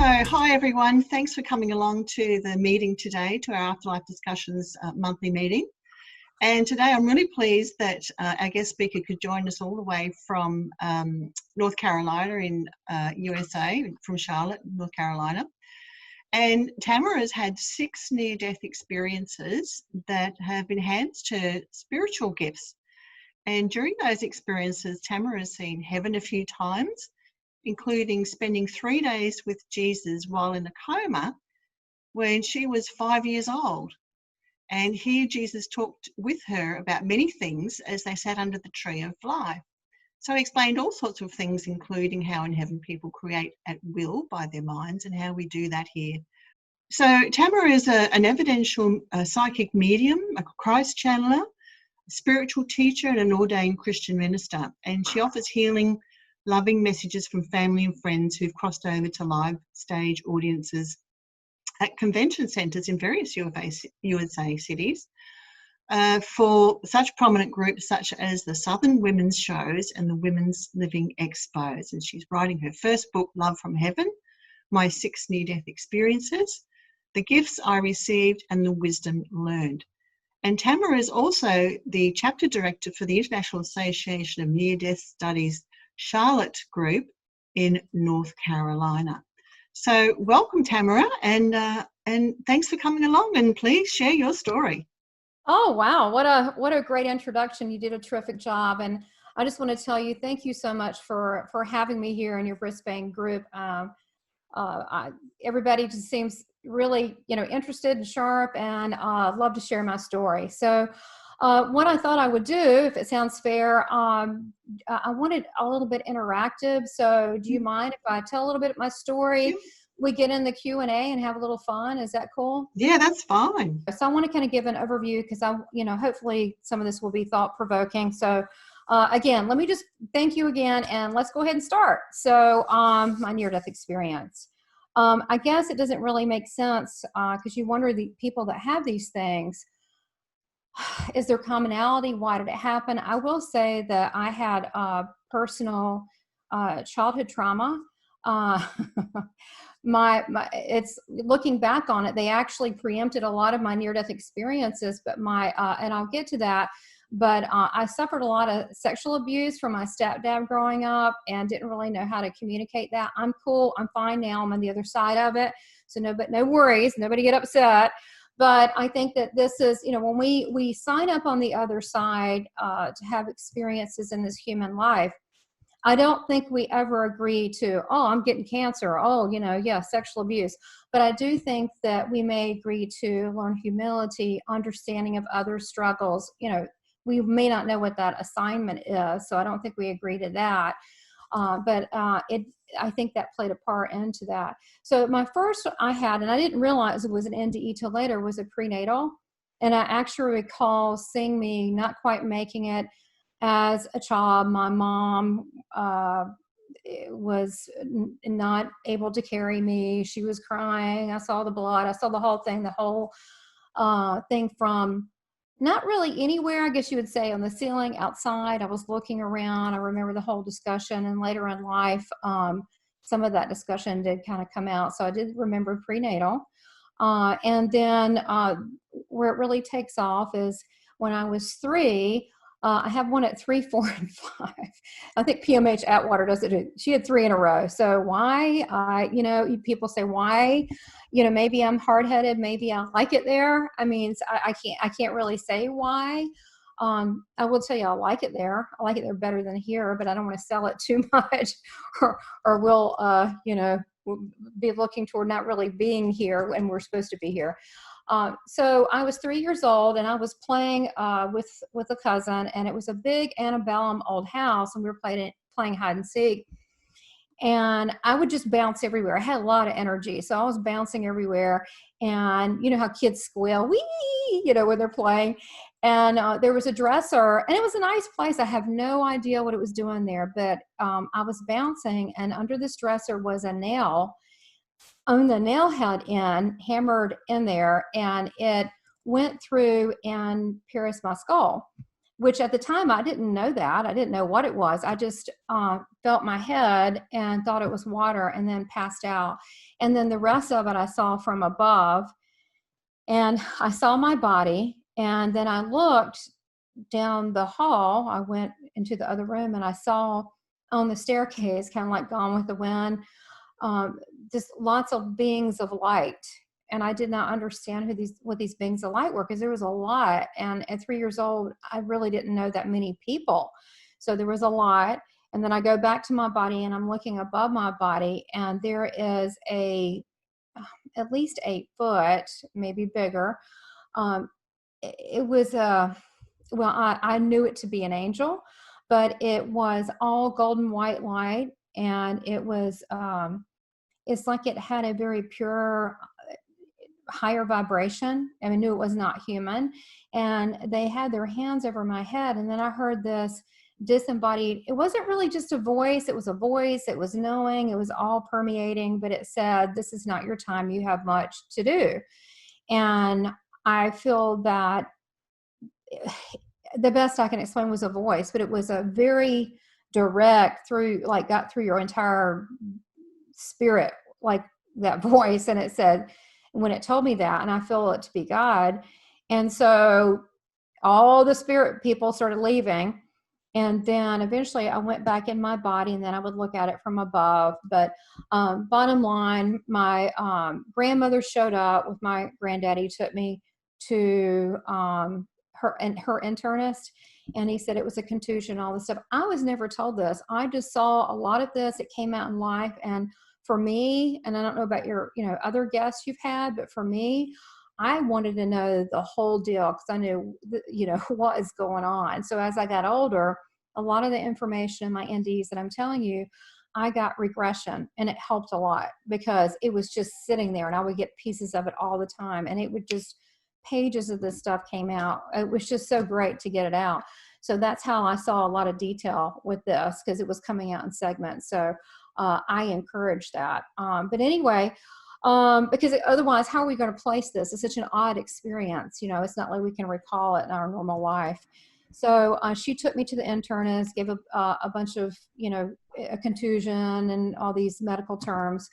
So, hi everyone. Thanks for coming along to the meeting today, to our Afterlife Discussions monthly meeting. And today I'm really pleased that our guest speaker could join us all the way from North Carolina in USA, from Charlotte, North Carolina. And Tamara has had 6 near-death experiences that have enhanced her spiritual gifts. And during those experiences, Tamara has seen heaven a few times, including spending 3 days with Jesus while in a coma when she was 5 years old. And here Jesus talked with her about many things as they sat under the tree of life. So he explained all sorts of things, including how in heaven people create at will by their minds and how we do that here. So Tamara is an evidential psychic medium, a Christ channeler, a spiritual teacher and an ordained Christian minister. And she offers healing, loving messages from family and friends who've crossed over to live stage audiences at convention centres in various USA cities for such prominent groups such as the Southern Women's Shows and the Women's Living Expos. And she's writing her first book, Love from Heaven, My 6 Near-Death Experiences, The Gifts I Received and the Wisdom Learned. And Tamara is also the chapter director for the International Association of Near-Death Studies Charlotte group in North Carolina. So welcome, Tamara, and thanks for coming along, and please share your story. Oh, wow. What a great introduction. You did a terrific job. And I just want to tell you, thank you so much for having me here in your Brisbane group. Everybody just seems really, interested and sharp, and love to share my story. So what I thought I would do, if it sounds fair, I wanted a little bit interactive. So do you mind if I tell a little bit of my story? We get in the Q&A and have a little fun. Is that cool? Yeah, that's fine. So I want to kind of give an overview because hopefully some of this will be thought provoking. So again, let me just thank you again, and let's go ahead and start. So my near-death experience. I guess it doesn't really make sense because you wonder, the people that have these things, is there commonality? Why did it happen? I will say that I had personal childhood trauma. It's looking back on it, they actually preempted a lot of my near-death experiences, but and I'll get to that. But I suffered a lot of sexual abuse from my stepdad growing up and didn't really know how to communicate that. I'm cool. I'm fine now. I'm on the other side of it. So no worries. Nobody get upset. But I think that this is, when we sign up on the other side to have experiences in this human life, I don't think we ever agree to, oh, I'm getting cancer. Oh, sexual abuse. But I do think that we may agree to learn humility, understanding of other struggles. We may not know what that assignment is, so I don't think we agree to that. I think that played a part into that. So my first I had, and I didn't realize it was an NDE till later, was a prenatal. And I actually recall seeing me not quite making it as a child. My mom was not able to carry me. She was crying. I saw the blood. I saw the whole thing from not really anywhere, I guess you would say, on the ceiling, outside. I was looking around. I remember the whole discussion, and later in life, some of that discussion did kind of come out. So I did remember prenatal. And then where it really takes off is when I was 3. I have one at 3, 4, and 5. I think PMH Atwater does it. She had 3 in a row. So why? People say why. Maybe I'm hard-headed. Maybe I like it there. I mean, I can't really say why. I will tell you, I like it there. I like it there better than here, but I don't want to sell it too much, or we'll be looking toward not really being here when we're supposed to be here. So I was 3 years old, and I was playing with a cousin, and it was a big antebellum old house, and we were playing hide and seek. And I would just bounce everywhere. I had a lot of energy, so I was bouncing everywhere. And you know how kids squeal, wee, when they're playing. And there was a dresser, and it was a nice place. I have no idea what it was doing there, but I was bouncing, and under this dresser was a nail. On the nail head hammered in there, and it went through and pierced my skull. which at the time I didn't know that. I didn't know what it was. I just felt my head and thought it was water, and then passed out. And then the rest of it I saw from above, and I saw my body. And then I looked down the hall. I went into the other room, and I saw on the staircase, kind of like Gone with the Wind, just lots of beings of light. And I did not understand what these beings of light were, because there was a lot. And at 3 years old, I really didn't know that many people. So there was a lot. And then I go back to my body, and I'm looking above my body, and there is at least 8 foot, maybe bigger. It was I knew it to be an angel, but it was all golden white light. And it was, it's like it had a very pure, higher vibration. I knew it was not human. And they had their hands over my head. And then I heard this disembodied, it wasn't really just a voice. It was a voice. It was knowing. It was all permeating, but it said, "This is not your time. You have much to do." And I feel that the best I can explain was a voice, but it was a very direct got through your entire spirit, like that voice. And it said, when it told me that, and I feel it to be God. And so all the spirit people started leaving. And then eventually I went back in my body, and then I would look at it from above. But bottom line, my grandmother showed up with my granddaddy, took me to her internist, and he said it was a contusion, all this stuff. I was never told this. I just saw a lot of this. It came out in life. And for me, and I don't know about your, other guests you've had, but for me, I wanted to know the whole deal, because I knew, what is going on. So as I got older, a lot of the information in my NDs that I'm telling you, I got regression, and it helped a lot, because it was just sitting there, and I would get pieces of it all the time. And it would just, pages of this stuff came out. It was just so great to get it out. So that's how I saw a lot of detail with this, because it was coming out in segments. So I encourage that. But anyway, because otherwise, how are we going to place this? It's such an odd experience. It's not like we can recall it in our normal life. So she took me to the internist, gave a bunch of, a contusion and all these medical terms.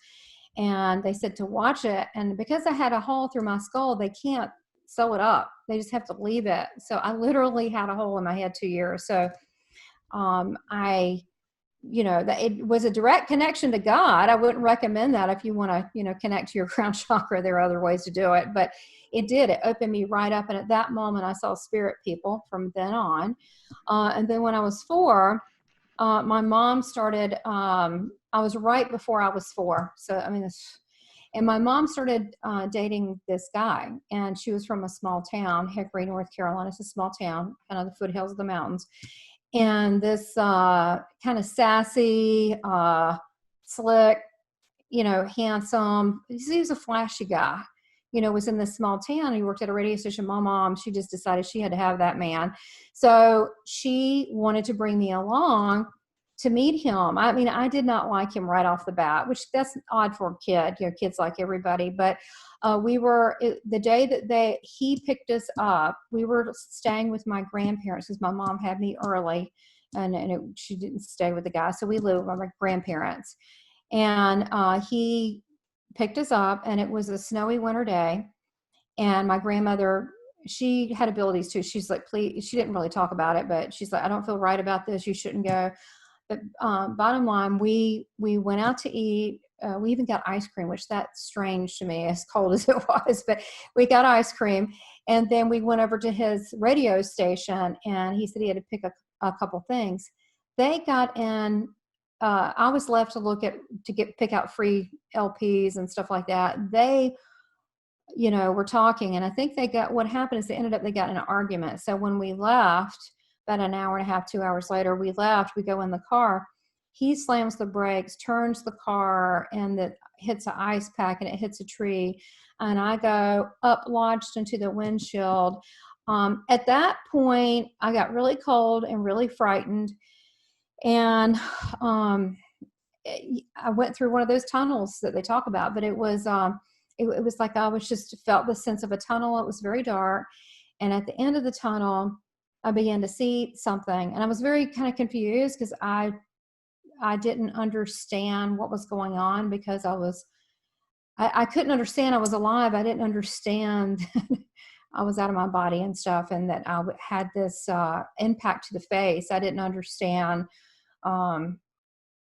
And they said to watch it. And because I had a hole through my skull, they can't sew it up. They just have to leave it. So I literally had a hole in my head 2 years. So that it was a direct connection to God. I wouldn't recommend that if you want to, connect to your crown chakra. There are other ways to do it, but it did. It opened me right up. And at that moment, I saw spirit people from then on. And then when I was 4, my mom started, I was right before I was 4. So, and my mom started dating this guy, and she was from a small town, Hickory, North Carolina. It's a small town, kind of the foothills of the mountains. And this kind of sassy, slick, handsome, he was a flashy guy, was in this small town. He worked at a radio station. My mom, she just decided she had to have that man. So she wanted to bring me along to meet him. I did not like him right off the bat, which that's odd for a kid. Kids like everybody. But the day that he picked us up, we were staying with my grandparents, because my mom had me early, and she didn't stay with the guy. So we lived with my grandparents. And he picked us up, and it was a snowy winter day. And my grandmother, she had abilities too. She's like, please, she didn't really talk about it, but she's like, I don't feel right about this. You shouldn't go. But bottom line, we went out to eat. We even got ice cream, which that's strange to me, as cold as it was. But we got ice cream. And then we went over to his radio station, and he said he had to pick a couple things. They got in. I was left to pick out free LPs and stuff like that. They, were talking, and I think what happened is they got in an argument. So when we left, about an hour and a half, 2 hours later, we go in the car. He slams the brakes, turns the car, and it hits an ice pack, and it hits a tree. And I go up, lodged into the windshield. At that point, I got really cold and really frightened. And I went through one of those tunnels that they talk about, but it was like I was just felt the sense of a tunnel. It was very dark. And at the end of the tunnel, I began to see something, and I was very kind of confused because I didn't understand what was going on, because I couldn't understand I was alive. I didn't understand I was out of my body and stuff, and that I had this impact to the face. I didn't understand that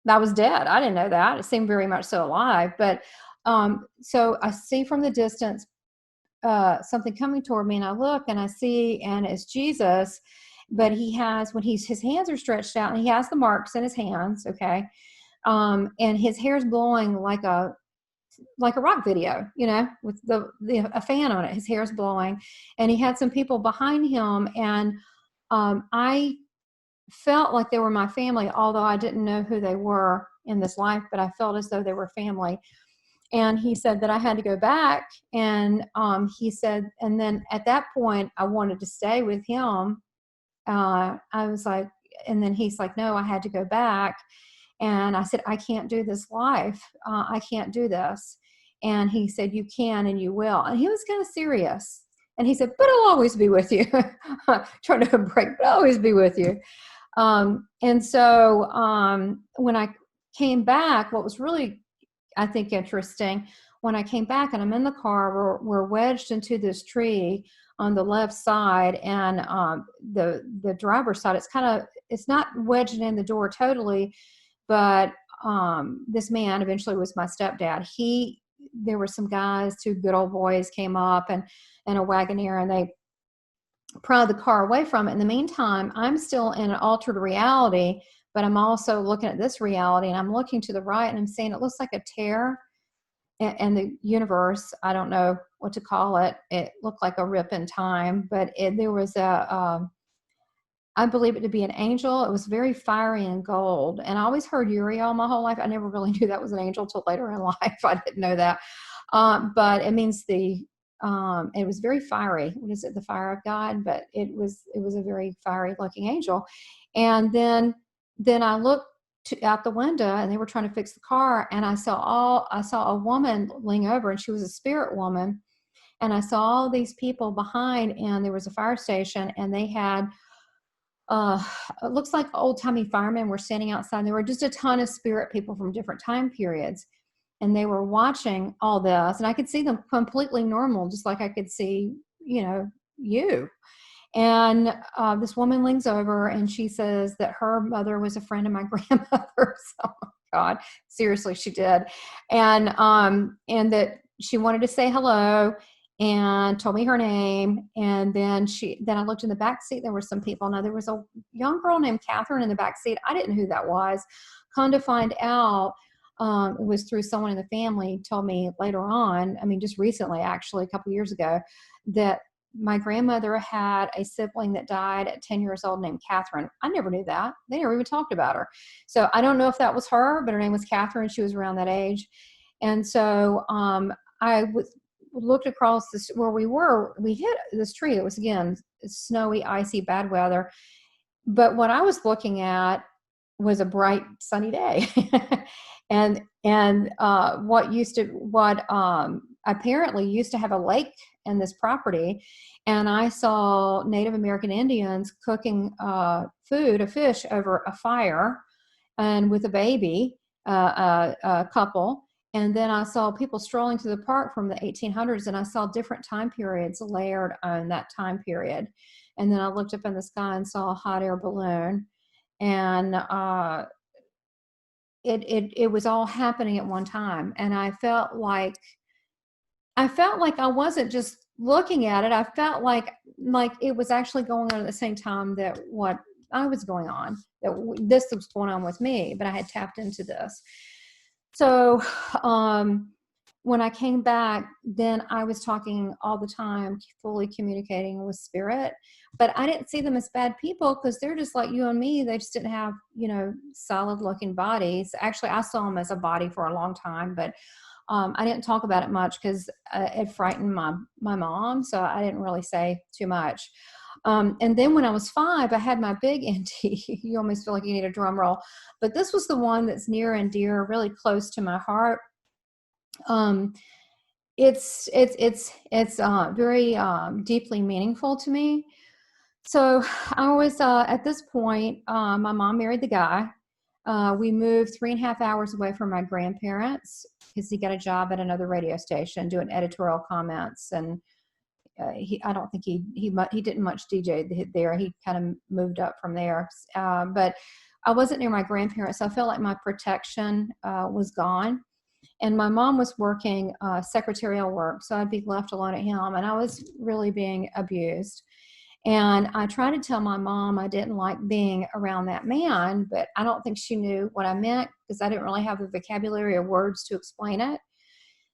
I was dead. I didn't know that. It seemed very much so alive. But so I see from the distance something coming toward me, and I look and I see, and it's Jesus. But he has, when his hands are stretched out, and he has the marks in his hands, okay, and his hair's blowing like a rock video, with a fan on it. His hair's blowing, and he had some people behind him, and I felt like they were my family, although I didn't know who they were in this life, but I felt as though they were family. And he said that I had to go back, and he said, and then at that point I wanted to stay with him. I was like, and then he's like, no, I had to go back. And I said, I can't do this life. I can't do this. And he said, you can and you will. And he was kind of serious. And he said, but I'll always be with you. Trying to break, but I'll always be with you. And so when I came back, what was really, I think, interesting, when I came back and I'm in the car, we're wedged into this tree on the left side, and the driver's side, it's not wedged in the door totally, but this man eventually was my stepdad. There were some guys, two good old boys, came up and a Wagoneer, and they pried the car away from it. In the meantime, I'm still in an altered reality, but I'm also looking at this reality, and I'm looking to the right, and I'm saying it looks like a tear in the universe. I don't know what to call it. It looked like a rip in time, but there was I believe it to be an angel. It was very fiery and gold. And I always heard Uriel my whole life. I never really knew that was an angel till later in life. I didn't know that. But it means it was very fiery. What is it? The fire of God. But it was a very fiery looking angel. And then I looked out the window, and they were trying to fix the car. And I saw a woman lean over, and she was a spirit woman. And I saw all these people behind, and there was a fire station, and they had, it looks like old-timey firemen were standing outside. There were just a ton of spirit people from different time periods, and they were watching all this, and I could see them completely normal, just like I could see, you. And this woman leans over, and she says that her mother was a friend of my grandmother's. Oh my God, seriously, she did. And that she wanted to say hello, and told me her name. And then I looked in the back seat. There were some people. Now, there was a young girl named Catherine in the back seat. I didn't know who that was. Come to find out, it was through someone in the family told me later on, I mean, just recently, actually, a couple years ago, that my grandmother had a sibling that died at 10 years old named Catherine. I never knew that. They never even talked about her. So I don't know if that was her, but her name was Catherine. She was around that age. And so I looked across where we hit this tree. It was, again, snowy, icy, bad weather. But what I was looking at was a bright, sunny day. and what apparently used to have a lake in this property. And I saw Native American Indians cooking food, a fish, over a fire, and with a baby, a couple. And then I saw people strolling through the park from the 1800s, and I saw different time periods layered on that time period. And then I looked up in the sky and saw a hot air balloon, and it was all happening at one time. And I felt like I wasn't just looking at it. I felt like it was actually going on at the same time that what I was going on, that this was going on with me, but I had tapped into this. So when I came back, then I was talking all the time, fully communicating with spirit, but I didn't see them as bad people, because they're just like you and me. They just didn't have, solid looking bodies. Actually, I saw them as a body for a long time, but I didn't talk about it much because it frightened my mom, so I didn't really say too much. And then when I was 5, I had my big NT. You almost feel like you need a drum roll, but this was the one that's near and dear, really close to my heart. It's very deeply meaningful to me. So I was, at this point, my mom married the guy. We moved 3.5 hours away from my grandparents because he got a job at another radio station doing editorial comments. And I don't think he didn't much DJ there. He kind of moved up from there. But I wasn't near my grandparents, so I felt like my protection was gone. And my mom was working secretarial work, so I'd be left alone at home, and I was really being abused. And I tried to tell my mom I didn't like being around that man, but I don't think she knew what I meant because I didn't really have the vocabulary or words to explain it.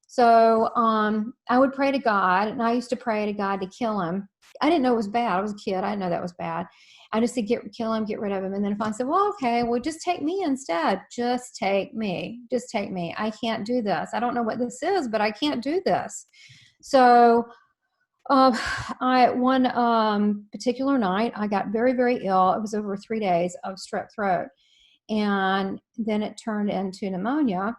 So I would pray to God, and I used to pray to God to kill him. I didn't know it was bad. I was a kid. I didn't know that was bad. I just said, kill him, get rid of him. And then if I said, well, okay, well, just take me instead. Just take me. Just take me. I can't do this. I don't know what this is, but I can't do this. So one particular night, I got very, very ill. It was over 3 days of strep throat. And then it turned into pneumonia.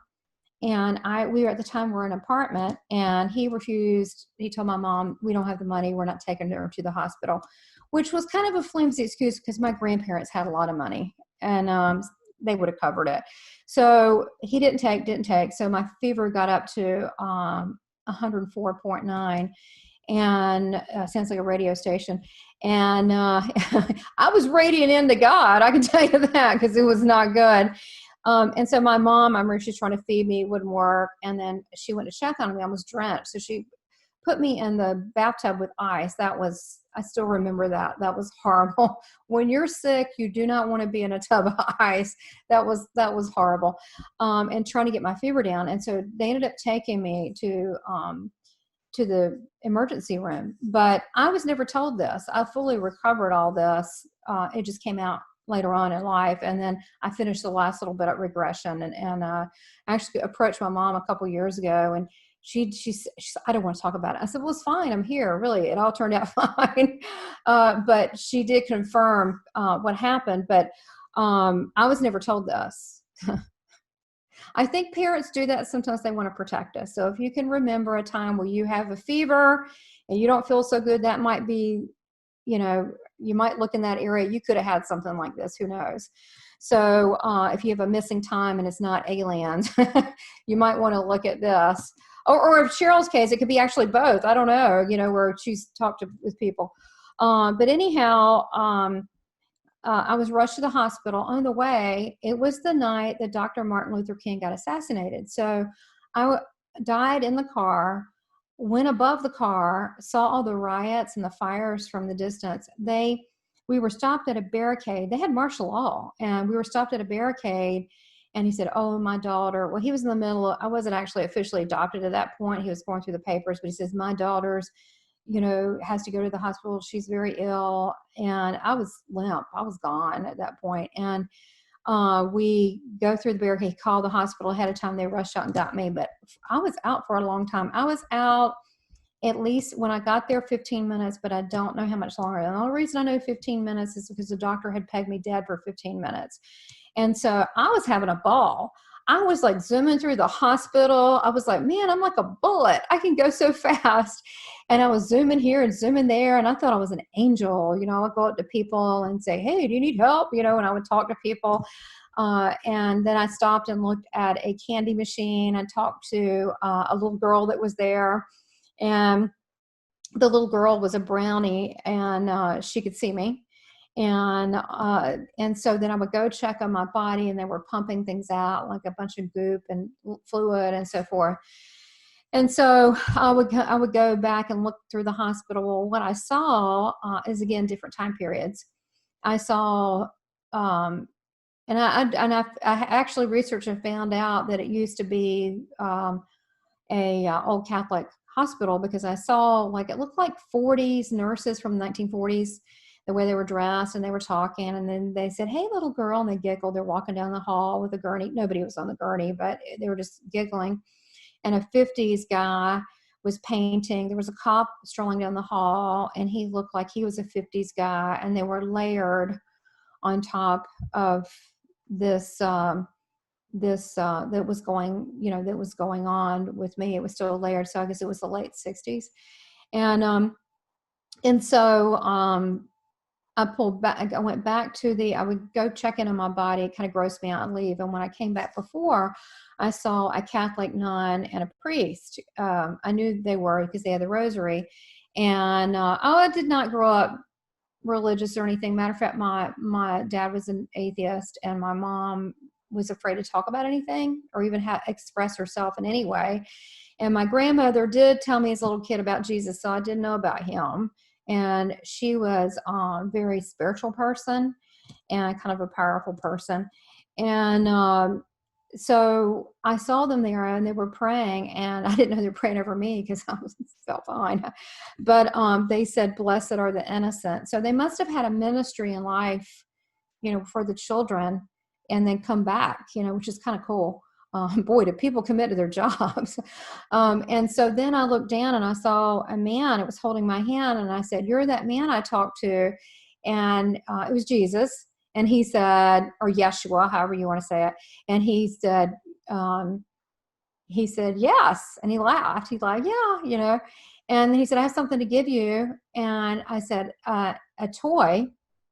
And we were at the time, we're in an apartment, and he refused. He told my mom, we don't have the money. We're not taking her to the hospital, which was kind of a flimsy excuse because my grandparents had a lot of money, and they would have covered it. So he didn't take. So my fever got up to 104.9. And sounds like a radio station. And I was radiant into God, I can tell you that, because it was not good. And so my mom, I remember she was trying to feed me, it wouldn't work. And then she went to check on me, I was drenched. So she put me in the bathtub with ice. I still remember that. That was horrible. When you're sick, you do not want to be in a tub of ice. That was horrible. And trying to get my fever down. And so they ended up taking me to the emergency room, but I was never told this. I fully recovered all this. It just came out later on in life. And then I finished the last little bit of regression and actually approached my mom a couple years ago, and she said, I don't want to talk about it. I said, well, it's fine. I'm here. Really, it all turned out fine. But she did confirm what happened, but I was never told this. I think parents do that sometimes. They want to protect us. So if you can remember a time where you have a fever and you don't feel so good, that might be, you might look in that area. You could have had something like this. Who knows? So if you have a missing time and it's not aliens, you might want to look at this. Or in Cheryl's case, it could be actually both. I don't know, where she's talked with people. But anyhow, I was rushed to the hospital. On the way, it was the night that Dr. Martin Luther King got assassinated. So I died in the car, went above the car, saw all the riots and the fires from the distance. We were stopped at a barricade. They had martial law, and we were stopped at a barricade. And he said, oh, my daughter. Well, he was in the middle of, I wasn't actually officially adopted at that point. He was going through the papers, but he says, my daughter's has to go to the hospital. She's very ill. And I was limp. I was gone at that point. And we go through the barricade, call the hospital ahead of time. They rushed out and got me. But I was out for a long time. I was out at least when I got there 15 minutes, but I don't know how much longer. And the only reason I know 15 minutes is because the doctor had pegged me dead for 15 minutes. And so I was having a ball. I was like zooming through the hospital. I was like, man, I'm like a bullet. I can go so fast. And I was zooming here and zooming there. And I thought I was an angel. I'd go up to people and say, hey, do you need help? And I would talk to people. And then I stopped and looked at a candy machine and talked to a little girl that was there. And the little girl was a brownie, and she could see me. And so then I would go check on my body, and they were pumping things out like a bunch of goop and fluid and so forth. And so I would go back and look through the hospital. What I saw is, again, different time periods. I saw, and I actually researched and found out that it used to be a old Catholic hospital, because I saw, it looked like 40s nurses from the 1940s, the way they were dressed, and they were talking, and then they said, hey, little girl, and they giggled. They're walking down the hall with a gurney. Nobody was on the gurney, but they were just giggling. And a 50s guy was painting. There was a cop strolling down the hall, and he looked like he was a 50s guy, and they were layered on top of this that was going on with me. It was still layered, so I guess it was the late 60s. And so I pulled back. I went back I would go check in on my body. It kind of grossed me out and leave. And when I came back before, I saw a Catholic nun and a priest. I knew they were because they had the rosary. And I did not grow up religious or anything. Matter of fact, my dad was an atheist, and my mom was afraid to talk about anything or even express herself in any way. And my grandmother did tell me as a little kid about Jesus, so I did know about him. And she was a very spiritual person and kind of a powerful person. And so I saw them there, and they were praying, and I didn't know they were praying over me because I felt fine. But they said, "Blessed are the innocent." So they must have had a ministry in life, for the children, and then come back, which is kind of cool. Boy, do people commit to their jobs. And so then I looked down and I saw a man. It was holding my hand, and I said, "You're that man I talked to." And it was Jesus. And he said, or Yeshua, however you want to say it. And he said, "Yes." And he laughed. He's like, "Yeah." And he said, "I have something to give you." And I said, "A toy."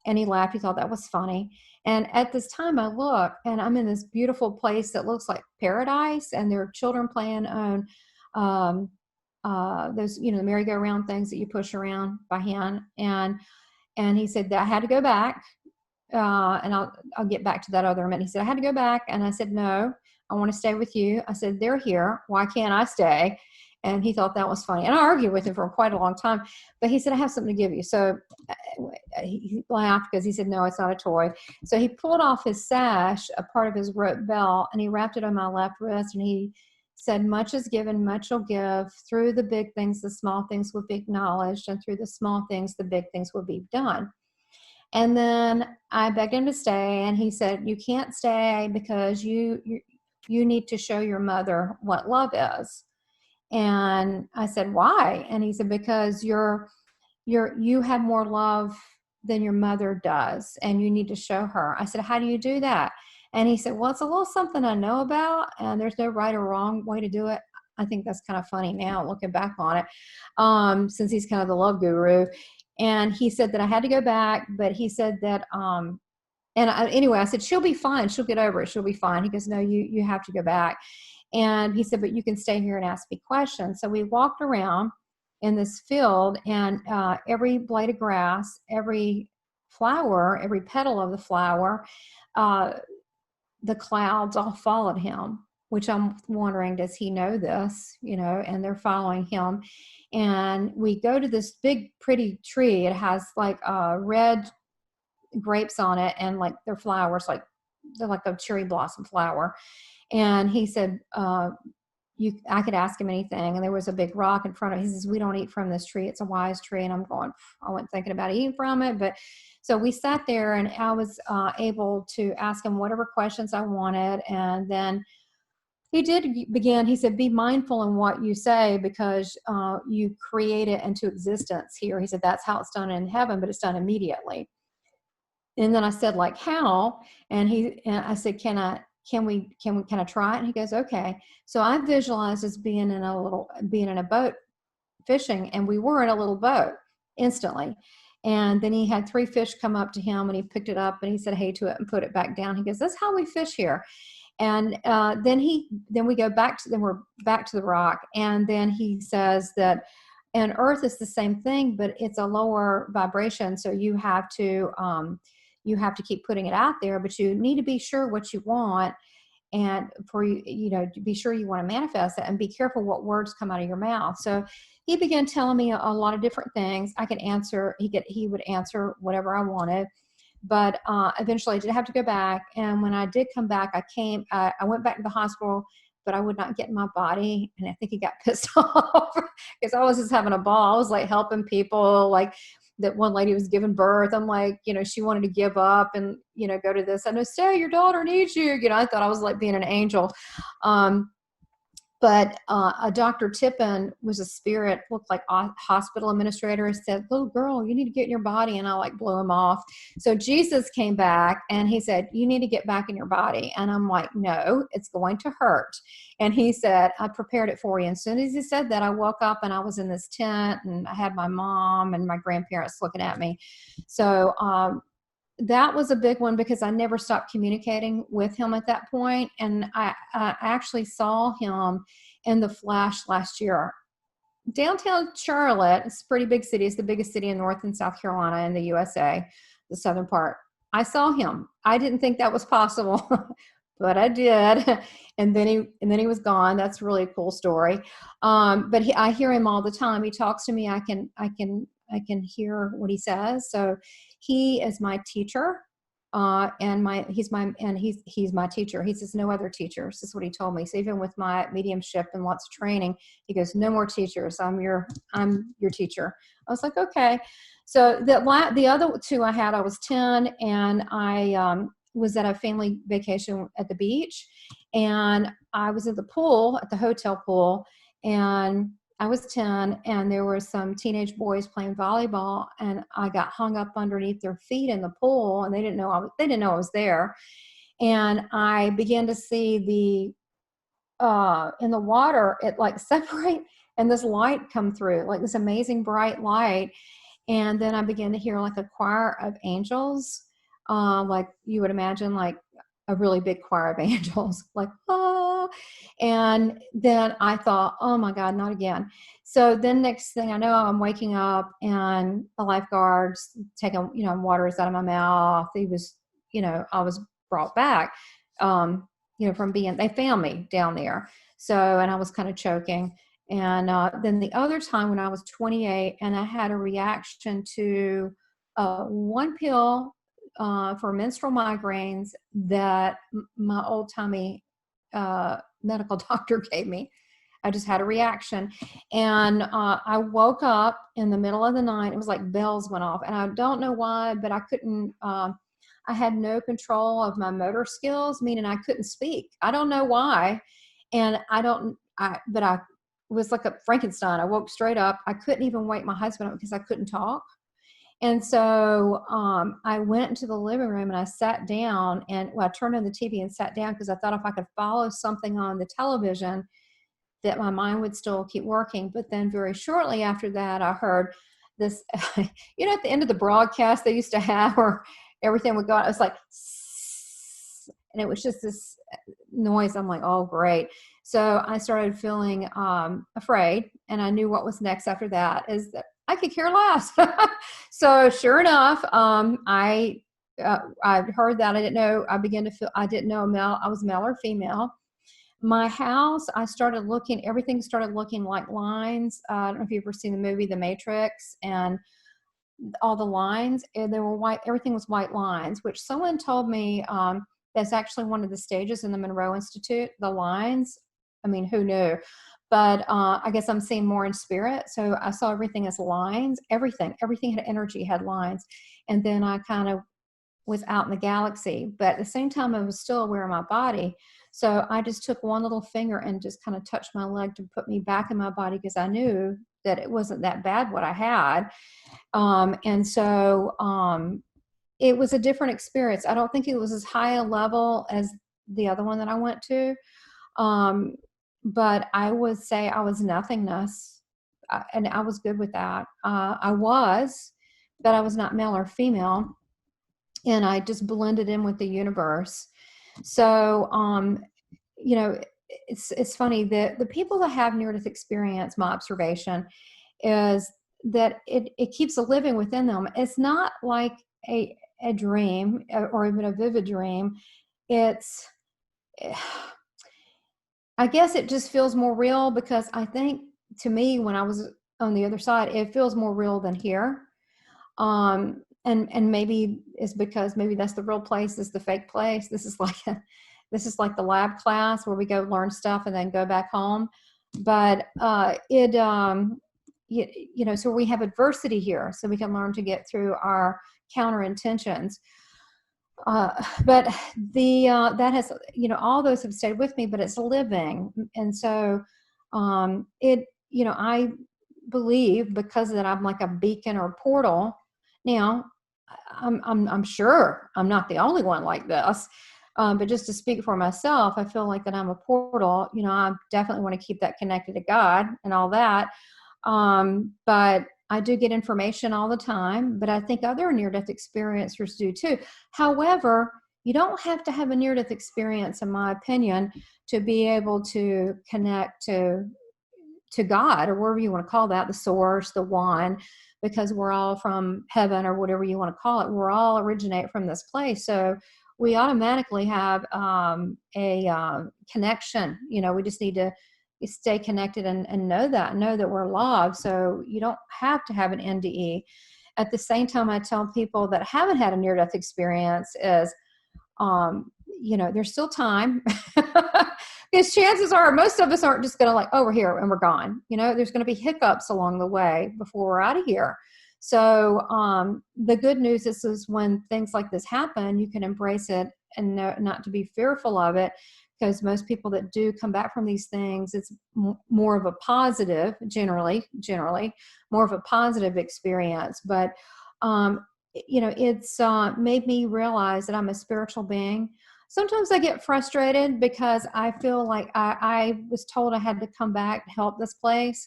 And he laughed. He thought that was funny. And at this time I look, and I'm in this beautiful place that looks like paradise, and there are children playing on those, the merry-go-round things that you push around by hand. And he said that I had to go back. And I'll get back to that other minute. He said, "I had to go back." And I said, "No, I want to stay with you." I said, "They're here. Why can't I stay?" And he thought that was funny. And I argued with him for quite a long time. But he said, "I have something to give you." So he laughed because he said, "No, it's not a toy." So he pulled off his sash, a part of his rope belt, and he wrapped it on my left wrist. And he said, "Much is given, much will give. Through the big things, the small things will be acknowledged. And through the small things, the big things will be done." And then I begged him to stay, and he said, "You can't stay because you need to show your mother what love is." And I said, "Why?" And he said, "Because you have more love than your mother does, and you need to show her." I said, "How do you do that?" And he said, "Well, it's a little something I know about, and there's no right or wrong way to do it." I think that's kind of funny now, looking back on it, since he's kind of the love guru. And he said that I had to go back, but he said that, anyway, I said, "She'll be fine. She'll get over it. She'll be fine." He goes, "No, you have to go back." And he said, "But you can stay here and ask me questions." So we walked around in this field, and every blade of grass, every flower, every petal of the flower, the clouds all followed him, which I'm wondering, does he know this, and they're following him. And we go to this big, pretty tree. It has like red grapes on it, and like they're flowers, they're like a cherry blossom flower. And he said, I could ask him anything. And there was a big rock in front of him. He says, "We don't eat from this tree. It's a wise tree." And I'm going, I wasn't thinking about eating from it. But so we sat there, and I was able to ask him whatever questions I wanted. And then he did begin. He said, "Be mindful in what you say, because you create it into existence here." He said, "That's how it's done in heaven, but it's done immediately." And then I said, "Like how?" And I said, Can I try it?" And he goes, "Okay." So I visualized us being in a boat fishing, and we were in a little boat instantly. And then he had 3 fish come up to him, and he picked it up, and he said, "Hey" to it, and put it back down. He goes, "That's how we fish here." And then we're back to the rock. And then he says that, and Earth is the same thing, but it's a lower vibration. So you have to keep putting it out there, but you need to be sure what you want, and for to be sure you want to manifest it, and be careful what words come out of your mouth. So he began telling me a lot of different things. I could answer. He would answer whatever I wanted. But eventually I did have to go back. And when I did come back, I went back to the hospital, but I would not get in my body. And I think he got pissed off because I was just having a ball. I was like helping people, like that one lady was giving birth. I'm like, she wanted to give up and, go to this. I know, "Stay, your daughter needs you." I thought I was like being an angel. But a Dr. Tippin was a spirit, looked like a hospital administrator, and said, little girl, you need to get in your body. And I like blew him off. So Jesus came back and he said, you need to get back in your body. And I'm like, no, it's going to hurt. And he said, I prepared it for you. And as soon as he said that, I woke up and I was in this tent and I had my mom and my grandparents looking at me. So that was a big one because I never stopped communicating with him at that point. And I actually saw him in the flesh last year. Downtown Charlotte, it's a pretty big city. It's the biggest city in North and South Carolina in the USA, the southern part. I saw him. I didn't think that was possible, but I did. And then he was gone. That's really a cool story. But I hear him all the time. He talks to me. I can hear what he says. So he is my teacher, he's my teacher. He says, no other teachers. This is what he told me. So even with my mediumship and lots of training, he goes, no more teachers. I'm your teacher. I was like, okay. So the other two I had, I was 10 and I was at a family vacation at the beach, and I was at the pool, at the hotel pool, and I was 10 and there were some teenage boys playing volleyball, and I got hung up underneath their feet in the pool, and they didn't know I was there. And I began to see in the water, it like separate and this light come through, like this amazing bright light. And then I began to hear like a choir of angels, like you would imagine, like a really big choir of angels, like, oh. And then I thought, oh my God, not again. So then next thing I know, I'm waking up and the lifeguards taking, waters out of my mouth. I was brought back, from they found me down there. So, and I was kind of choking. And then the other time when I was 28 and I had a reaction to one pill for menstrual migraines that my old-timey medical doctor gave me. I just had a reaction. And I woke up in the middle of the night. It was like bells went off. And I don't know why, but I couldn't, I had no control of my motor skills, meaning I couldn't speak. I don't know why. And but I was like a Frankenstein. I woke straight up. I couldn't even wake my husband up because I couldn't talk. And so I went into the living room and I sat down and I turned on the TV and sat down because I thought if I could follow something on the television that my mind would still keep working. But then very shortly after that, I heard this, at the end of the broadcast they used to have where everything would go out, it was like, and it was just this noise. I'm like, oh, great. So I started feeling afraid, and I knew what was next after that is that I could care less. So sure enough, I heard that. I didn't know. I began to feel. I didn't know I was male or female. My house, I started looking. Everything started looking like lines. I don't know if you've ever seen the movie The Matrix, and all the lines. And they were white. Everything was white lines, which someone told me that's actually one of the stages in the Monroe Institute. The lines. I mean, who knew? But I guess I'm seeing more in spirit. So I saw everything as lines. Everything had energy, had lines. And then I kind of was out in the galaxy. But at the same time, I was still aware of my body. So I just took one little finger and just kind of touched my leg to put me back in my body because I knew that it wasn't that bad what I had. And so it was a different experience. I don't think it was as high a level as the other one that I went to. But I would say I was nothingness, and I was good with that. But I was not male or female, and I just blended in with the universe. So, it's funny that the people that have near-death experience, my observation is that it keeps living within them. It's not like a dream or even a vivid dream. I guess it just feels more real because I think to me, when I was on the other side, it feels more real than here. And maybe it's because maybe that's the real place, this is the fake place. This is like the lab class where we go learn stuff and then go back home. But so we have adversity here, so we can learn to get through our counter intentions. But that has, all those have stayed with me, but it's living. And so I believe because of that I'm like a beacon or portal. Now, I'm sure I'm not the only one like this. But just to speak for myself, I feel like that I'm a portal. I definitely want to keep that connected to God and all that. But I do get information all the time, but I think other near-death experiencers do too. However, you don't have to have a near-death experience, in my opinion, to be able to connect to God, or whatever you want to call that, the source, the one, because we're all from heaven, or whatever you want to call it. We're all originate from this place. So we automatically have a connection. We just need to stay connected and know that we're loved. So you don't have to have an NDE. At the same time, I tell people that haven't had a near-death experience is, there's still time. Because chances are most of us aren't just going to like, oh, we're here and we're gone. There's going to be hiccups along the way before we're out of here. So the good news is when things like this happen, you can embrace it and not to be fearful of it, because most people that do come back from these things, it's more of a positive, generally, more of a positive experience. But, it's made me realize that I'm a spiritual being. Sometimes I get frustrated because I feel like I was told I had to come back to help this place.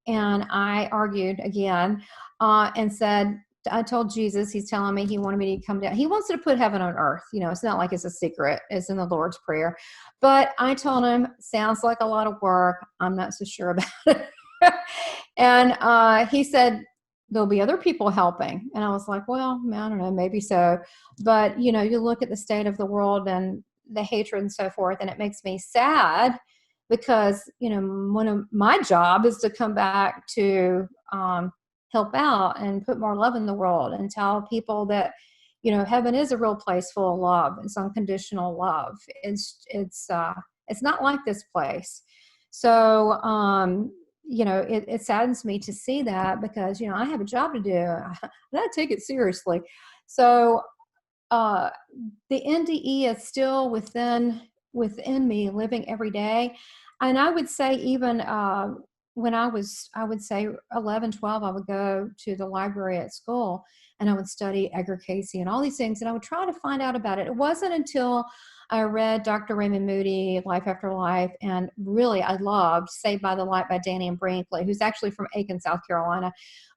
And I argued again and said, I told Jesus, he's telling me he wanted me to come down. He wants to put heaven on earth. It's not like it's a secret. It's in the Lord's Prayer. But I told him, sounds like a lot of work. I'm not so sure about it. And he said, there'll be other people helping. And I was like, well, I don't know, maybe so. But, you look at the state of the world and the hatred and so forth, and it makes me sad because, one of my job is to come back to help out and put more love in the world and tell people that, heaven is a real place full of love. It's unconditional love. It's not like this place. So, it saddens me to see that because, I have a job to do. I take it seriously. So the NDE is still within me, living every day. And I would say even when I would say 11, 12, I would go to the library at school and I would study Edgar Cayce and all these things. And I would try to find out about it. It wasn't until I read Dr. Raymond Moody, Life After Life, and really I loved Saved by the Light by Danny and Brinkley, who's actually from Aiken, South Carolina.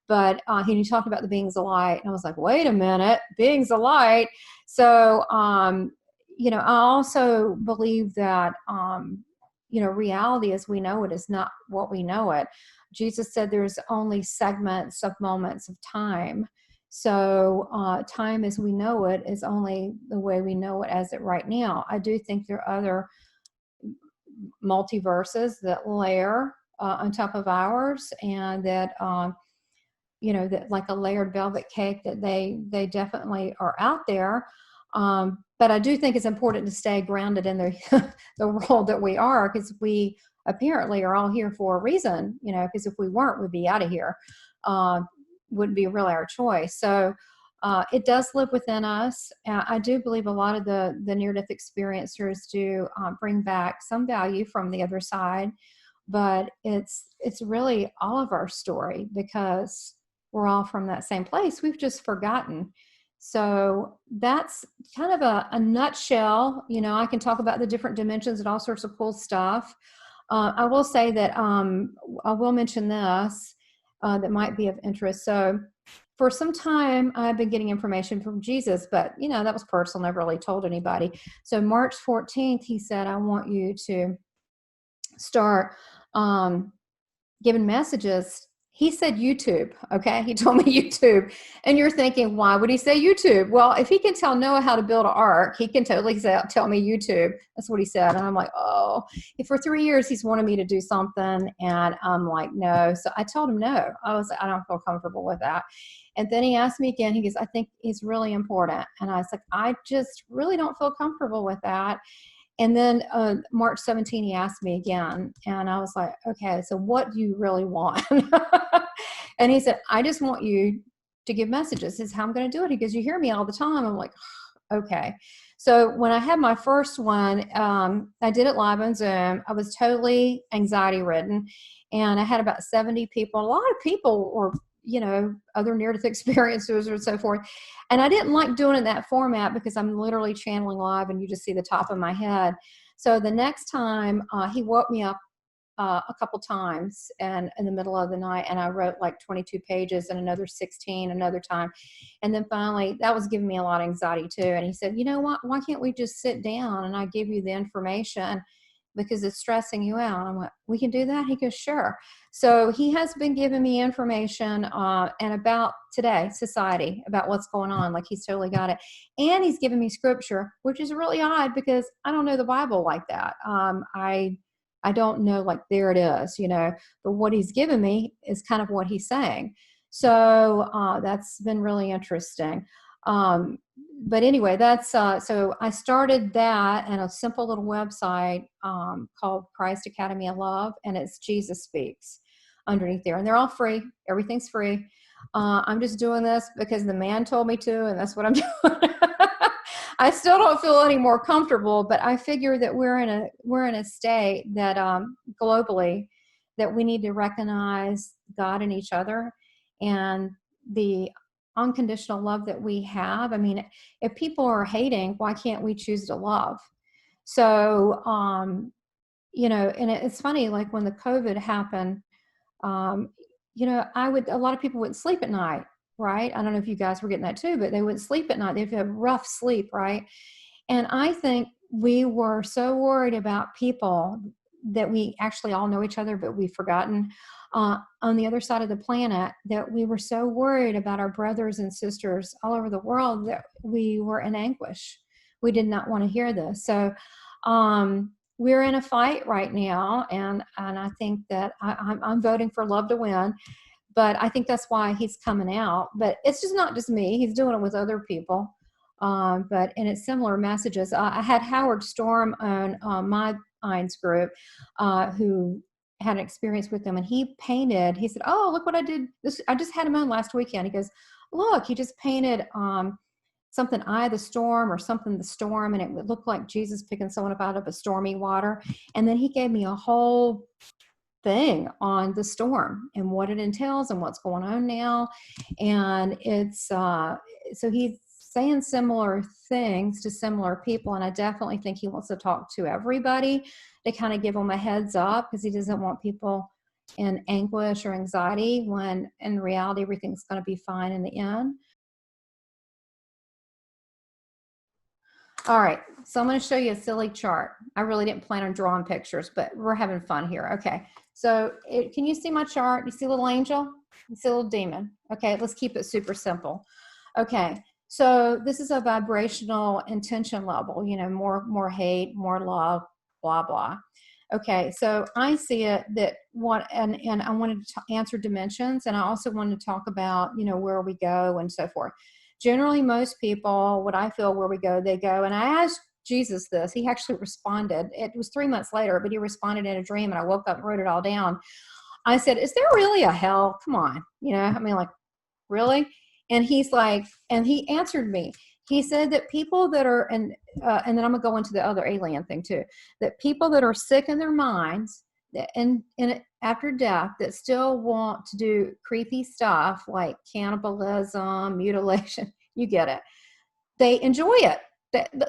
But he talked about the beings of light. And I was like, wait a minute, beings of light. So, I also believe that, reality as we know it is not what we know it. Jesus said there's only segments of moments of time. So time as we know it is only the way we know it as it right now. I do think there are other multiverses that layer on top of ours, and that, that like a layered velvet cake, that they definitely are out there. But I do think it's important to stay grounded in the world that we are, because we apparently are all here for a reason, because if we weren't, we'd be out of here. Wouldn't be really our choice. So it does live within us. I do believe a lot of the near-death experiencers do bring back some value from the other side, but it's really all of our story, because we're all from that same place. We've just forgotten. So that's kind of a nutshell. I can talk about the different dimensions and all sorts of cool stuff. I will say that I will mention this that might be of interest. So for some time, I've been getting information from Jesus, but, that was personal, never really told anybody. So March 14th, he said, I want you to start giving messages. He said YouTube, okay? He told me YouTube. And you're thinking, why would he say YouTube? Well, if he can tell Noah how to build an ark, he can totally tell me YouTube. That's what he said. And I'm like, oh, for 3 years, he's wanted me to do something. And I'm like, no. So I told him no. I was like, I don't feel comfortable with that. And then he asked me again. He goes, I think it's really important. And I was like, I just really don't feel comfortable with that. And then March 17, he asked me again. And I was like, okay, so what do you really want? And he said, I just want you to give messages. This is how I'm going to do it. He goes, you hear me all the time. I'm like, okay. So when I had my first one, I did it live on Zoom. I was totally anxiety ridden, and I had about 70 people. A lot of people were, other near-death experiences or so forth. And I didn't like doing it in that format because I'm literally channeling live and you just see the top of my head. So the next time he woke me up a couple times and in the middle of the night, and I wrote like 22 pages and another 16 another time. And then finally, that was giving me a lot of anxiety too. And he said, you know what, why can't we just sit down and I give you the information because it's stressing you out? I went, we can do that? He goes, sure. So he has been giving me information and about today, society, about what's going on. Like he's totally got it. And he's given me scripture, which is really odd because I don't know the Bible like that. I don't know, like, there it is, but what he's given me is kind of what he's saying. So that's been really interesting. But anyway, that's, so I started that in a simple little website called Christ Academy of Love, and it's Jesus Speaks underneath there. And they're all free. Everything's free. I'm just doing this because the man told me to, and that's what I'm doing. I still don't feel any more comfortable, but I figure that we're in a state that globally that we need to recognize God in each other and the unconditional love that we have. I mean, if people are hating, why can't we choose to love? So, and it's funny, like when the COVID happened, a lot of people wouldn't sleep at night. Right? I don't know if you guys were getting that too, but they wouldn't sleep at night. They'd have rough sleep, right? And I think we were so worried about people that we actually all know each other, but we've forgotten on the other side of the planet, that we were so worried about our brothers and sisters all over the world that we were in anguish. We did not want to hear this. So we're in a fight right now, and I think that I'm voting for love to win. But I think that's why he's coming out. But it's not just me. He's doing it with other people. And it's similar messages. I had Howard Storm on my Minds group who had an experience with them. And he said, oh, look what I did. I just had him on last weekend. He goes, look, he just painted something, Eye of the Storm or something, the storm. And it would look like Jesus picking someone up out of a stormy water. And then he gave me a whole thing on the storm and what it entails and what's going on now. And it's so he's saying similar things to similar people, and I definitely think he wants to talk to everybody to kind of give them a heads up, because he doesn't want people in anguish or anxiety when in reality everything's going to be fine in the end. All right, so I'm going to show you a silly chart. I really didn't plan on drawing pictures, but we're having fun here. Okay, so can you see my chart? You see a little angel? You see a little demon? Okay, let's keep it super simple. Okay, so this is a vibrational intention level, more hate, more love, blah, blah. Okay, so I see it that and I wanted to answer dimensions, and I also wanted to talk about, where we go and so forth. Generally, most people, what I feel where we go, they go. And I asked Jesus this. He actually responded. It was 3 months later, but he responded in a dream, and I woke up and wrote it all down. I said, is there really a hell? Come on. Like, really? And he's like, and he answered me. He said that people that are, and then I'm going to go into the other alien thing too, that people that are sick in their minds and after death that still want to do creepy stuff like cannibalism, mutilation, you get it. They enjoy it.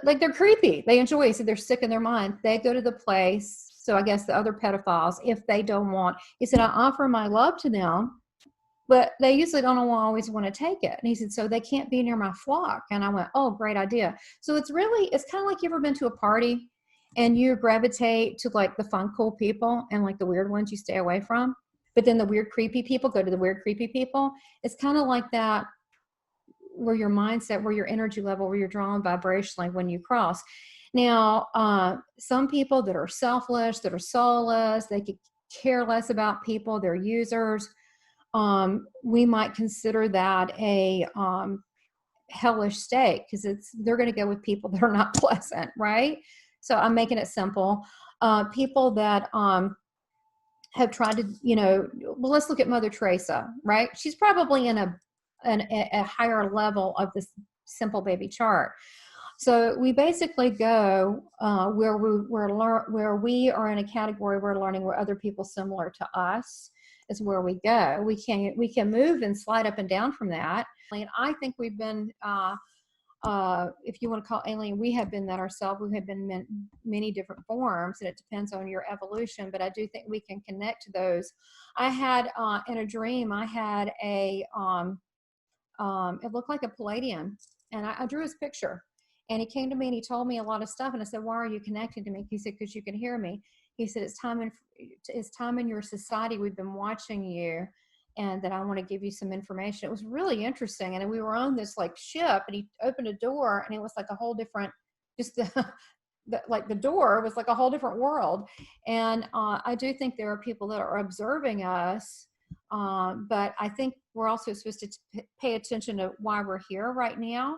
Like, they're creepy. They enjoy it. So they're sick in their mind. They go to the place. So I guess the other pedophiles, if they don't want, he said, I offer my love to them, but they usually don't always want to take it. And he said, so they can't be near my flock. And I went, oh, great idea. So it's kind of like, you ever been to a party and you gravitate to like the fun, cool people, and like the weird ones you stay away from, but then the weird, creepy people go to the weird, creepy people. It's kind of like that, where your mindset, where your energy level, where you're drawn vibrationally when you cross. Now, some people that are selfish, that are soulless, they could care less about people, they're users. We might consider that a hellish state, because they're going to go with people that are not pleasant, right? So I'm making it simple. People that have tried to, well, let's look at Mother Teresa, right? She's probably in a higher level of this simple baby chart. So we basically go where we are in a category we're learning where other people similar to us is where we go. We can move and slide up and down from that. And I think we've been, if you want to call alien, we have been that ourselves. We have been many different forms, and it depends on your evolution. But I do think we can connect to those. I had in a dream, I had a it looked like a Palladium, and I drew his picture. And he came to me and he told me a lot of stuff. And I said, why are you connecting to me? He said, because you can hear me. He said, it's time in your society. We've been watching you, and that I want to give you some information. It was really interesting. And we were on this like ship, and he opened a door, and it was like a whole different, just the door was like a whole different world. And I do think there are people that are observing us. But I think we're also supposed to pay attention to why we're here right now.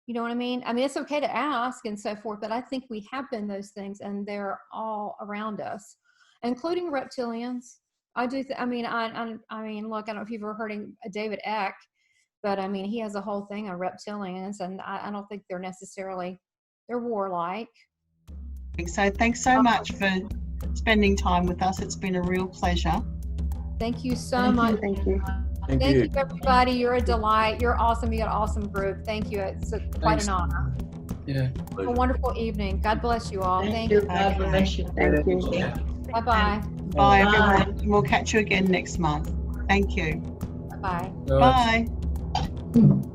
You know what I mean? I mean, it's okay to ask and so forth, but I think we have been those things, and they're all around us, including reptilians. I do. I mean, look, I don't know if you've ever heard of David Eck, but I mean, he has a whole thing on reptilians, and I don't think they're warlike. So thanks so much for spending time with us. It's been a real pleasure. Thank you so much. Thank you. Thank you, everybody. You're a delight. You're awesome. You got an awesome group. Thank you. It's quite an honor. Yeah. A wonderful evening. God bless you all. Thank you. God bless you. Thank you. Bye-bye. Bye, everyone. We'll catch you again next month. Thank you. Bye-bye. Bye.